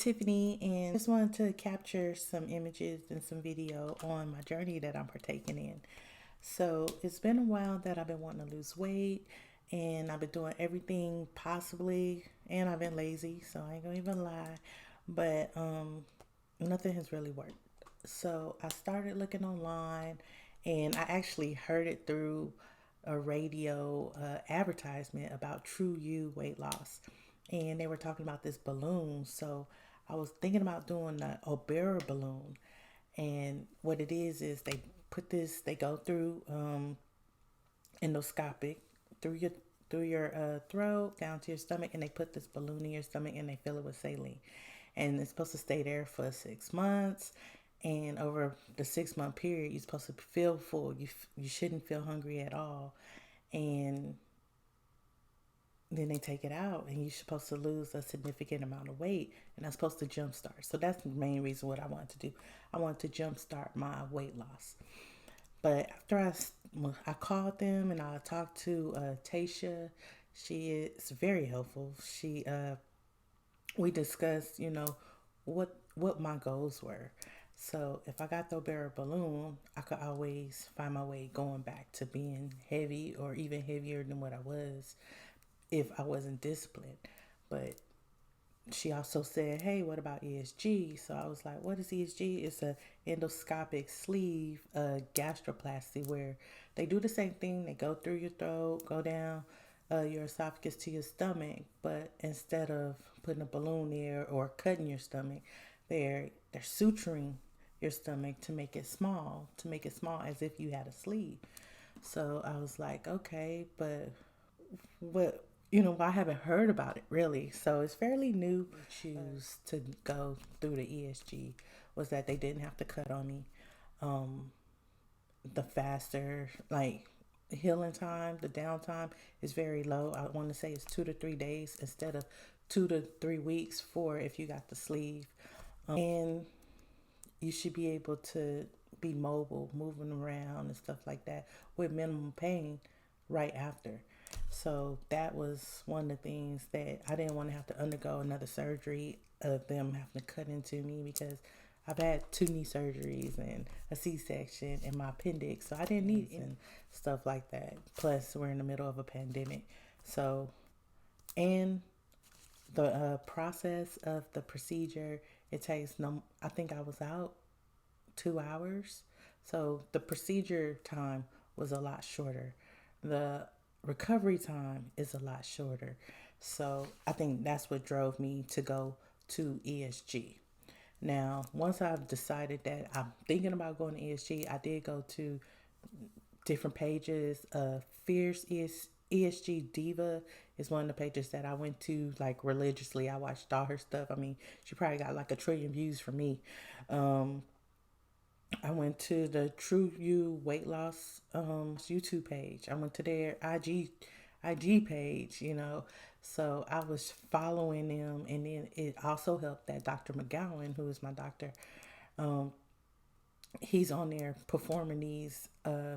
Tiffany, and just wanted to capture some images and some video on my journey that I'm partaking in. So it's been a while that I've been wanting to lose weight, and I've been doing everything possibly, and I've been lazy, so I ain't gonna even lie, but nothing has really worked. So I started looking online, and I actually heard it through a radio advertisement about True You weight loss, and they were talking about this balloon. So I was thinking about doing the Obera balloon, and what it is they go through endoscopic through your throat down to your stomach, and they put this balloon in your stomach and they fill it with saline, and it's supposed to stay there for 6 months. And over the 6 month period, you're supposed to feel full. You shouldn't feel hungry at all, and then they take it out, and you're supposed to lose a significant amount of weight, and that's supposed to jumpstart. So that's the main reason what I wanted to do. I wanted to jumpstart my weight loss. But after I called them and I talked to Tasha. She is very helpful. We discussed, what my goals were. So if I got the Obera balloon, I could always find my way going back to being heavy or even heavier than what I was if I wasn't disciplined. But she also said, "Hey, what about ESG?" So I was like, "What is ESG?" It's a endoscopic sleeve gastroplasty, where they do the same thing. They go through your throat, go down your esophagus to your stomach, but instead of putting a balloon there or cutting your stomach, they're suturing your stomach to make it small as if you had a sleeve. So I was like, okay, but what, I haven't heard about it really. So it's fairly new. Choose to go through the ESG was that they didn't have to cut on me. Um, the faster, like, healing time, the downtime is very low. I want to say it's 2 to 3 days instead of 2 to 3 weeks for if you got the sleeve. And you should be able to be mobile, moving around and stuff like that with minimum pain right after. So that was one of the things that I didn't want to have to undergo another surgery of them having to cut into me, because I've had 2 knee surgeries and a C-section and my appendix, so I didn't need and stuff like that. Plus, we're in the middle of a pandemic, so, and the process of the procedure, it takes no. I think I was out 2 hours, so the procedure time was a lot shorter. The recovery time is a lot shorter. So I think that's what drove me to go to ESG. Now, once I've decided that I'm thinking about going to ESG, I did go to different pages. Fierce ESG Diva is one of the pages that I went to like religiously. I watched all her stuff. I mean, she probably got like 1 trillion views for me. I went to the True You weight loss YouTube page. I went to their IG page. So I was following them, and then it also helped that Dr. McGowan, who is my doctor, he's on there performing these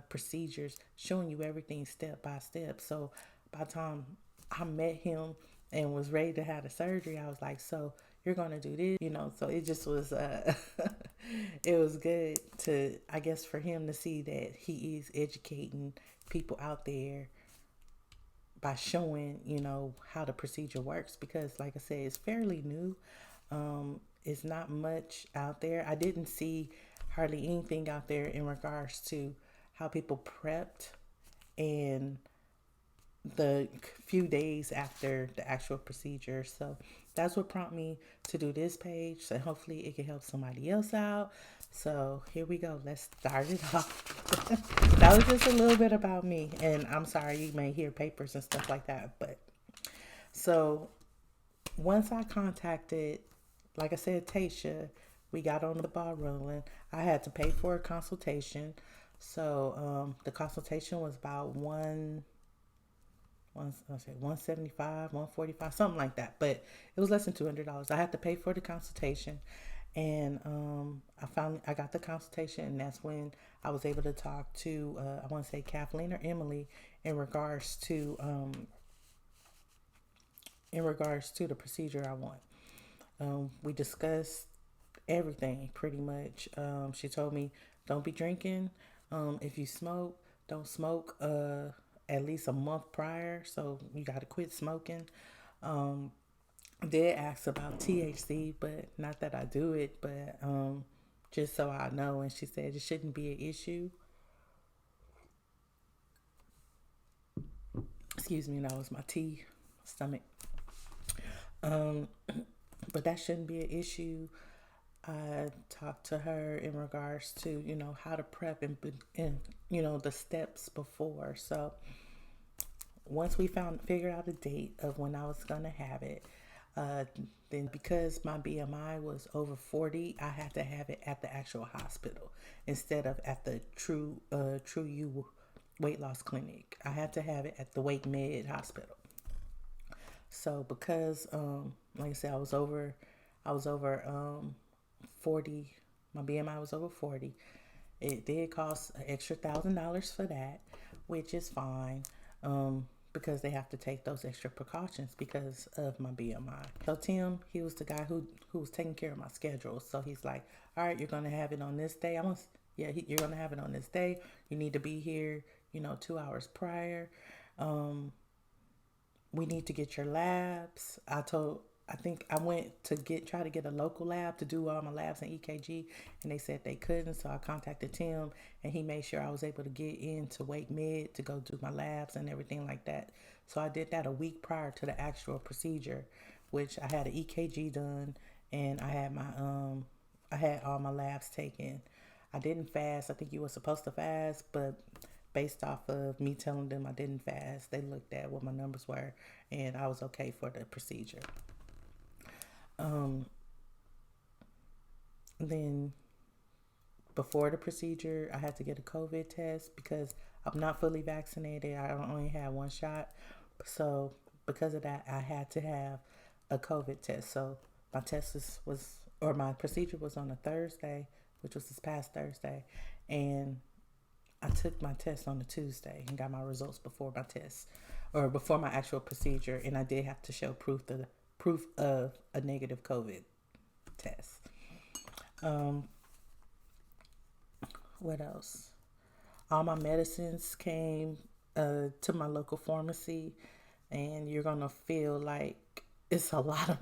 procedures, showing you everything step by step. So by the time I met him and was ready to have the surgery, I was like, "So you're gonna do this?" So it just was, it was good to, I guess, for him to see that he is educating people out there by showing, how the procedure works. Because, like I said, it's fairly new. It's not much out there. I didn't see hardly anything out there in regards to how people prepped and the few days after the actual procedure. So that's what prompted me to do this page. So hopefully it can help somebody else out. So here we go. Let's start it off. That was just a little bit about me. And I'm sorry you may hear papers and stuff like that. But so once I contacted, like I said, Tasha, we got on the ball rolling. I had to pay for a consultation. So the consultation was about 175, 145, something like that. But it was less than $200. I had to pay for the consultation, and I got the consultation, and that's when I was able to talk to I want to say Kathleen or Emily in regards to the procedure I want. We discussed everything pretty much. She told me, don't be drinking. If you smoke, don't smoke at least a month prior. So you got to quit smoking. Um, I did ask about THC, but not that I do it, but just so I know. And she said it shouldn't be an issue. Excuse me, that was my tea, stomach. Um, but that shouldn't be an issue. I talked to her in regards to, how to prep and the steps before. So once we figured out a date of when I was going to have it, uh, then because my BMI was over 40, I had to have it at the actual hospital instead of at the True You weight loss clinic. I had to have it at the Wake Med Hospital. So because, like I said, I was over 40. My BMI was over 40. It did cost an extra $1,000 for that, which is fine. Because they have to take those extra precautions because of my BMI. So Tim, he was the guy who was taking care of my schedule. So he's like, all right, you're gonna have it on this day. You're gonna have it on this day. You need to be here, 2 hours prior. We need to get your labs. I think I went to try to get a local lab to do all my labs and EKG, and they said they couldn't. So I contacted Tim, and he made sure I was able to get into Wake Med to go do my labs and everything like that. So I did that a week prior to the actual procedure, which I had an EKG done, and I had all my labs taken. I didn't fast. I think you were supposed to fast, but based off of me telling them I didn't fast, they looked at what my numbers were, and I was okay for the procedure. Um, then before the procedure, I had to get a COVID test because I'm not fully vaccinated. I only had one shot. So because of that, I had to have a COVID test. So my my procedure was on a Thursday, which was this past Thursday. And I took my test on a Tuesday and got my results before my test or before my actual procedure. And I did have to show proof of a negative COVID test. Um, what else? All my medicines came to my local pharmacy, and you're gonna feel like it's a lot of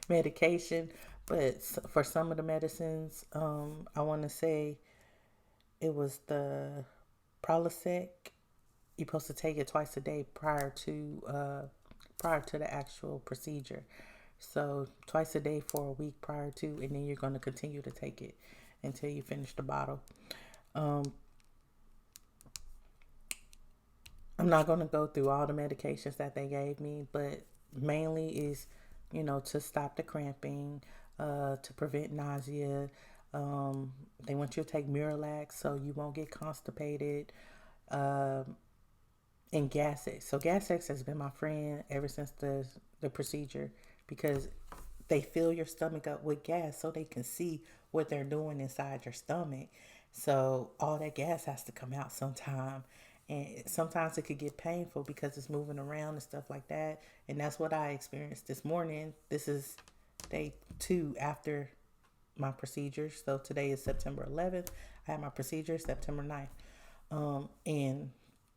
medication. But for some of the medicines, I want to say it was the Prilosec. You're supposed to take it twice a day prior to the actual procedure. So twice a day for a week prior to, and then you're going to continue to take it until you finish the bottle. Um, I'm not going to go through all the medications that they gave me, but mainly is, to stop the cramping, to prevent nausea. They want you to take Miralax so you won't get constipated. Um, and Gas-X. So Gas-X has been my friend ever since the procedure because they fill your stomach up with gas so they can see what they're doing inside your stomach. So all that gas has to come out sometime. And sometimes it could get painful because it's moving around and stuff like that. And that's what I experienced this morning. This is day 2 after my procedure. So today is September 11th. I had my procedure September 9th. And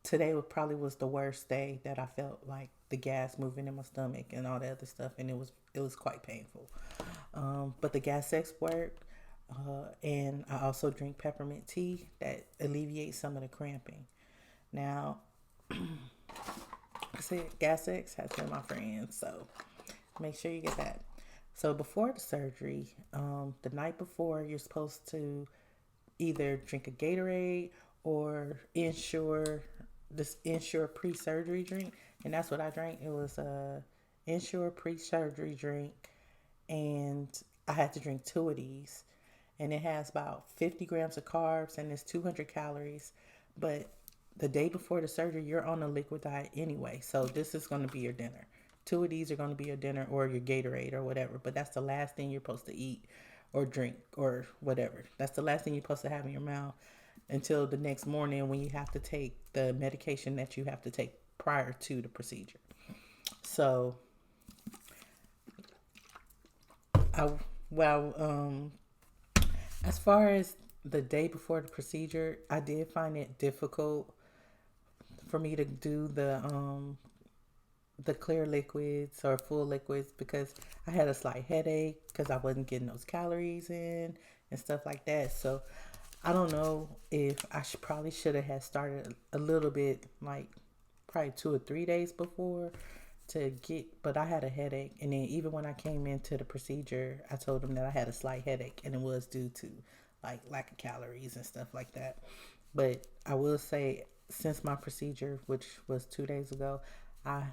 today probably was the worst day that I felt like the gas moving in my stomach and all the other stuff, and it was quite painful. But the Gas-X worked, and I also drink peppermint tea that alleviates some of the cramping. Now, I said Gas-X has been my friend, so make sure you get that. So before the surgery, the night before, you're supposed to either drink a Gatorade or Ensure pre-surgery drink, and that's what I drank. It was a Ensure pre-surgery drink, and I had to drink 2 of these, and it has about 50 grams of carbs and it's 200 calories. But the day before the surgery, you're on a liquid diet anyway, so this is going to be your dinner. 2 of these are going to be your dinner or your Gatorade or whatever, but that's the last thing you're supposed to eat or drink or whatever. That's the last thing you're supposed to have in your mouth until the next morning when you have to take the medication that you have to take prior to the procedure. So I well, as far as the day before the procedure, I did find it difficult for me to do the clear liquids or full liquids because I had a slight headache because I wasn't getting those calories in and stuff like that. So I don't know if I probably should have had started a little bit like probably 2 or 3 days before to get, but I had a headache. And then even when I came into the procedure, I told them that I had a slight headache and it was due to like lack of calories and stuff like that. But I will say, since my procedure, which was 2 days ago, I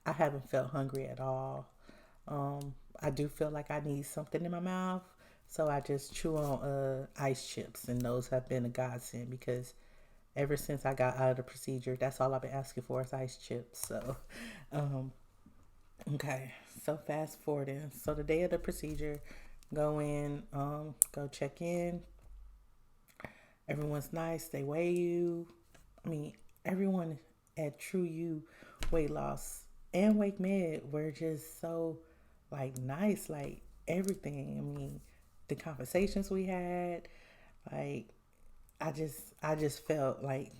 I haven't felt hungry at all. I do feel like I need something in my mouth, so I just chew on ice chips, and those have been a godsend because ever since I got out of the procedure, that's all I've been asking for is ice chips. So, um, okay, so fast forwarding. So the day of the procedure, go in, go check in. Everyone's nice. They weigh you. I mean, everyone at True You Weight Loss and Wake Med were just so like nice, like everything. I mean, the conversations we had, like I just felt like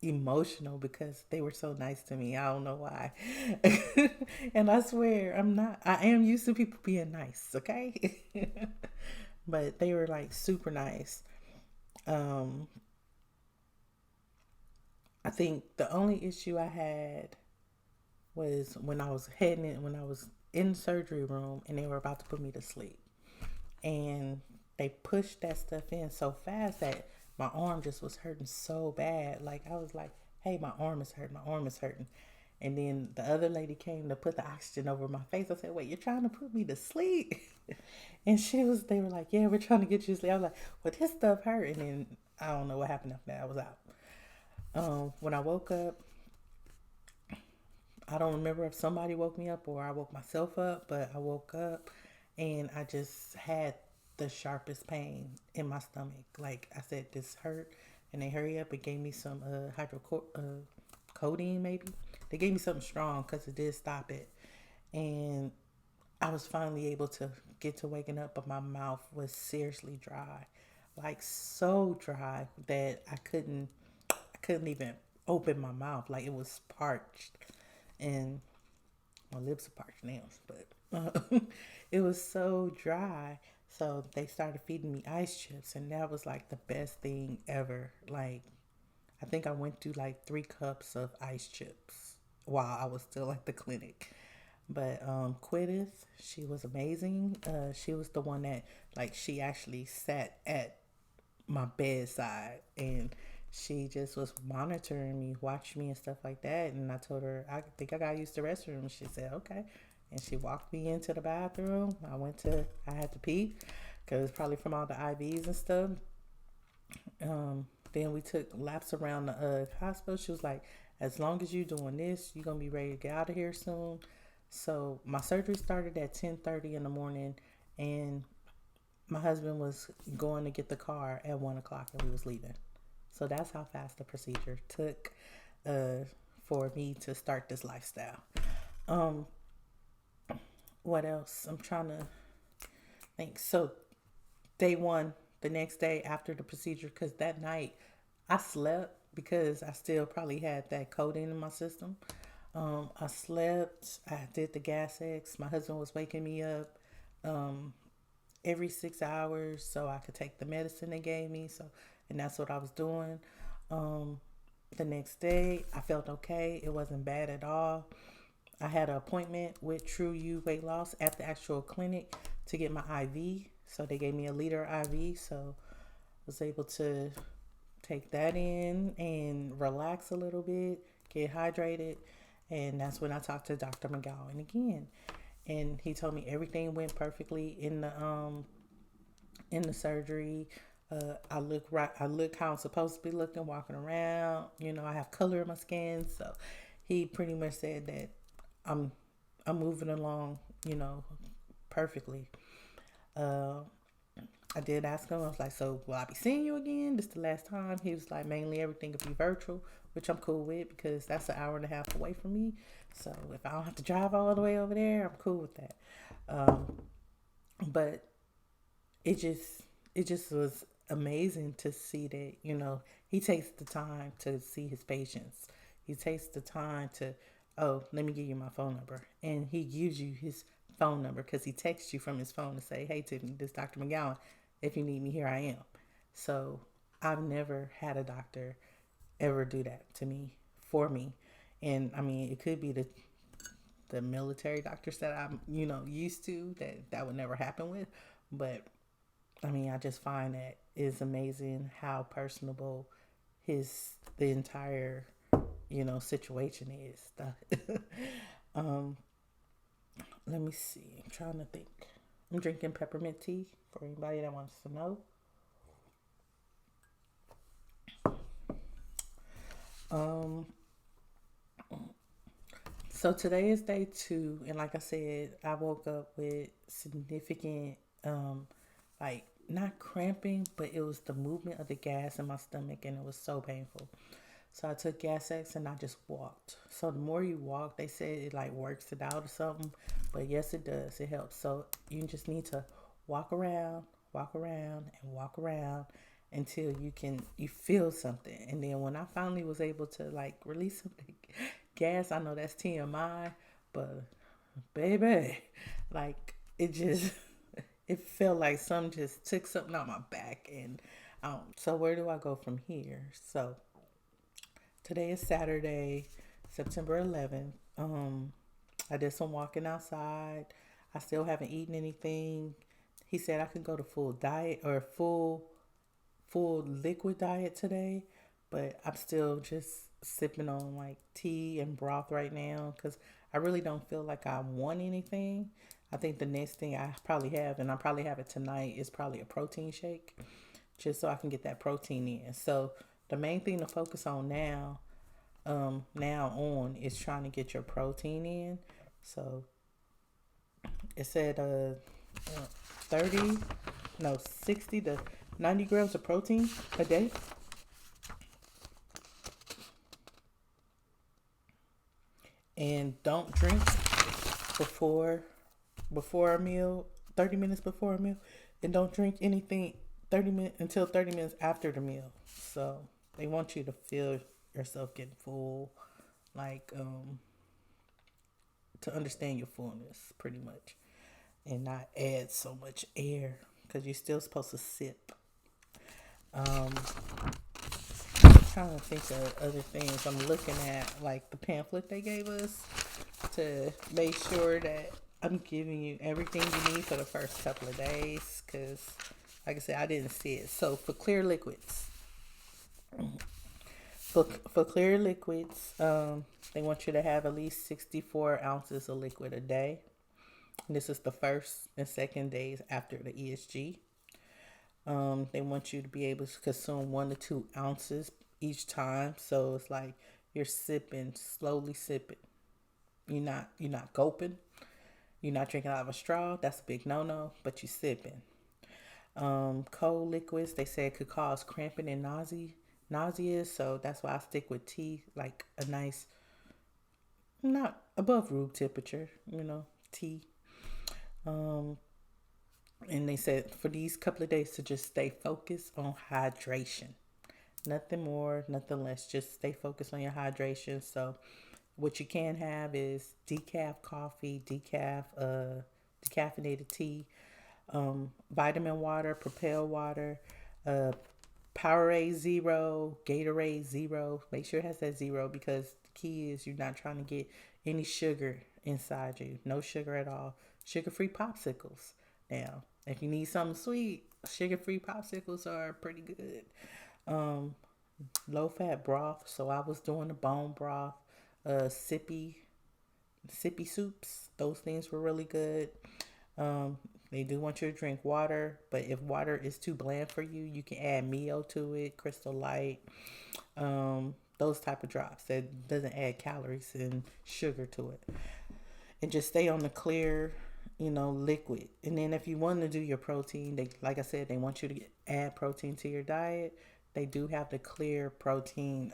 emotional because they were so nice to me. I don't know why. And I swear I am used to people being nice, okay? But they were like super nice. Um I think the only issue I had was when I was in the surgery room and they were about to put me to sleep. And they pushed that stuff in so fast that my arm just was hurting so bad. Like I was like, hey, my arm is hurting, my arm is hurting. And then the other lady came to put the oxygen over my face. I said, wait, you're trying to put me to sleep? And they were like, yeah, we're trying to get you to sleep. I was like, well, this stuff hurt. And then I don't know what happened after that. I was out. When I woke up, I don't remember if somebody woke me up or I woke myself up, but I woke up and I just had the sharpest pain in my stomach. Like I said, this hurt, and they hurry up and gave me some codeine maybe. They gave me something strong because it did stop it, and I was finally able to get to waking up, but my mouth was seriously dry, like so dry that I couldn't even open my mouth. Like it was parched, and my lips are parched now, but it was so dry. So they started feeding me ice chips, and that was like the best thing ever. Like I think I went through like 3 cups of ice chips while I was still at the clinic. But Quiddith, she was amazing. She was the one that like she actually sat at my bedside and she just was monitoring me, watching me and stuff like that. And I told her, I think I got used to the restroom. She said, okay. And she walked me into the bathroom. I had to pee because probably from all the IVs and stuff. Then we took laps around the hospital. She was like, as long as you're doing this, you're going to be ready to get out of here soon. So my surgery started at 10:30 in the morning, and my husband was going to get the car at 1 o'clock, and we was leaving. So that's how fast the procedure took uh, for me to start this lifestyle. Um, what else? I'm trying to think. So day one, the next day after the procedure, because that night I slept because I still probably had that codeine in my system. I slept. I did the gas X. My husband was waking me up every 6 hours so I could take the medicine they gave me. So, and that's what I was doing. Um, the next day, I felt okay. It wasn't bad at all. I had an appointment with True You Weight Loss at the actual clinic to get my IV. So they gave me a liter IV. So I was able to take that in and relax a little bit, get hydrated. And that's when I talked to Dr. McGowan again. And he told me everything went perfectly in the surgery. I look right. I look how I'm supposed to be looking, walking around. You know, I have color in my skin, so he pretty much said that I'm I'm moving along. You know, perfectly. Uh, I did ask him. I was like, "So will I be seeing you again? This is the last time?" He was like, "Mainly everything will be virtual," which I'm cool with because that's an hour and a half away from me. So if I don't have to drive all the way over there, I'm cool with that. Um, But it just it just was amazing to see that, he takes the time to see his patients. He takes the time to, oh, let me give you my phone number, and he gives you his phone number because he texts you from his phone to say, hey Tiffany, this is Dr. McGowan. If you need me, here I am. So I've never had a doctor ever do that to me, for me. And I mean, it could be the military doctors that I'm, used to, that would never happen with. But I mean, I just find that it's amazing how personable the entire, situation is. um, Let me see. I'm trying to think. I'm drinking peppermint tea for anybody that wants to know. Um, so today is day 2, and like I said, I woke up with significant, like not cramping, but it was the movement of the gas in my stomach, and it was so painful. So I took Gas X and I just walked. So the more you walk, they say it like works it out or something. But yes, it does. It helps. So you just need to walk around, and walk around until you feel something. And then when I finally was able to like release some gas, I know that's TMI, but baby, like it just it felt like some just took something out my back. And so where do I go from here? So today is Saturday, September 11th. I did some walking outside. I still haven't eaten anything. He said I could go to full diet or full liquid diet today, but I'm still just sipping on like tea and broth right now because I really don't feel like I want anything. I think the next thing I probably have, and I probably have it tonight, is probably a protein shake, just so I can get that protein in. So the main thing to focus on now on, is trying to get your protein in. So it said 30, no, 60 to 90 grams of protein a day. And don't drink before before a meal, 30 minutes before a meal, and don't drink anything 30 minutes until 30 minutes after the meal. So they want you to feel yourself getting full, like to understand your fullness pretty much, and not add so much air because you're still supposed to sip. Um, Trying to think of other things. I'm looking at like the pamphlet they gave us to make sure that I'm giving you everything you need for the first couple of days. Because, like I said, I didn't see it. So for clear liquids, for clear liquids, they want you to have at least 64 ounces of liquid a day. And this is the first and second days after the ESG. They want you to be able to consume 1 to 2 ounces each time. So it's like you're sipping, slowly sipping. You're not gulping. You're not drinking out of a straw. That's a big no-no. But you're sipping. Cold liquids, they say it could cause cramping and nausea. So that's why I stick with tea, like a nice, not above room temperature, tea. Um, and they said for these couple of days to just stay focused on hydration. Nothing more, nothing less. Just stay focused on your hydration. So what you can have is decaf coffee, decaffeinated tea, vitamin water, Propel water, uh, Powerade Zero, Gatorade Zero. Make sure it has that zero because the key is you're not trying to get any sugar inside you. No sugar at all. Sugar-free popsicles. Now, if you need something sweet, sugar-free popsicles are pretty good. Um, Low-fat broth. So I was doing the bone broth, sippy soups. Those things were really good. Um, they do want you to drink water, but if water is too bland for you, you can add Mio to it, Crystal Light, those type of drops that doesn't add calories and sugar to it. And just stay on the clear, liquid. And then if you want to do your protein, they, like I said, they want you to add protein to your diet. They do have the clear protein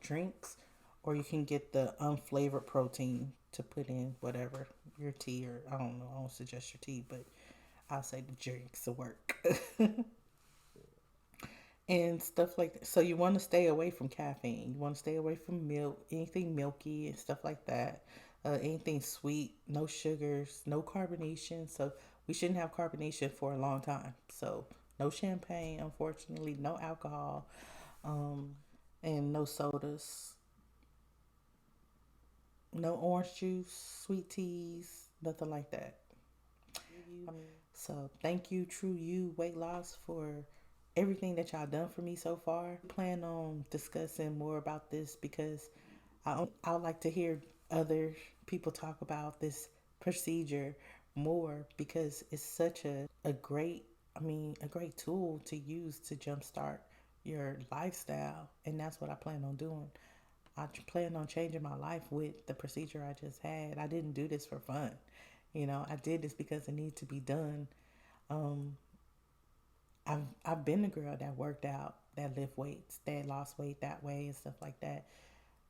drinks, or you can get the unflavored protein to put in whatever your tea, or I don't know. I don't suggest your tea, but I'll say the drinks will work. And stuff like that. So you want to stay away from caffeine. You want to stay away from milk, anything milky and stuff like that. Anything sweet, no sugars, no carbonation. So we shouldn't have carbonation for a long time. So no champagne, unfortunately, no alcohol, um, and no sodas, no orange juice, sweet teas, nothing like that. So thank you, True You Weight Loss, for everything that y'all done for me so far. Plan on discussing more about this because I would like to hear other people talk about this procedure more because it's such a great, a great tool to use to jumpstart your lifestyle. And that's what I plan on doing. I plan on changing my life with the procedure I just had. I didn't do this for fun. I did this because it needed to be done. Um, I've been the girl that worked out, that lift weights, that lost weight that way and stuff like that.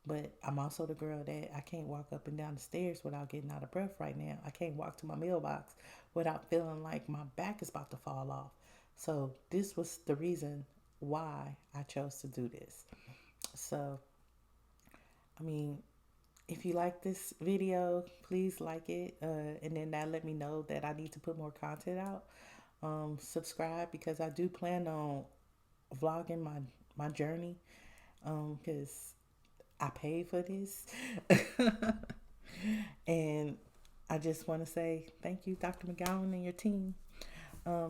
But I'm also the girl that I can't walk up and down the stairs without getting out of breath right now. I can't walk to my mailbox without feeling like my back is about to fall off. So this was the reason why I chose to do this. So, I mean, if you like this video, please like it. And then that let me know that I need to put more content out. Subscribe because I do plan on vlogging my journey. Because I paid for this. And I just want to say thank you, Dr. McGowan and your team.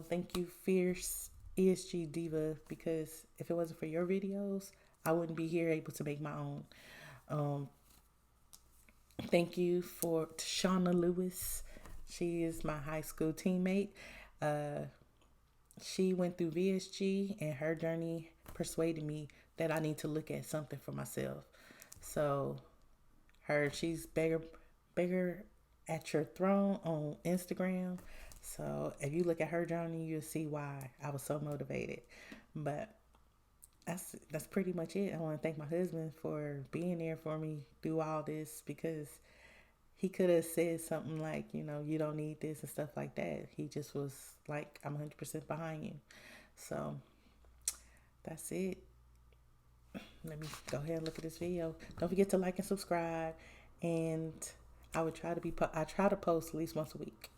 Thank you, Fierce ESG Diva, because if it wasn't for your videos, I wouldn't be here able to make my own. Um, Thank you for Shauna Lewis. She is my high school teammate. Uh, she went through VSG and her journey persuaded me that I need to look at something for myself. So she's bigger at your throne on Instagram. So if you look at her journey, you'll see why I was so motivated. But that's pretty much it. I want to thank my husband for being there for me through all this because he could have said something like, you don't need this and stuff like that. He just was like, I'm 100% behind you. So that's it. Let me go ahead and look at this video. Don't forget to like and subscribe. And I try to post at least once a week.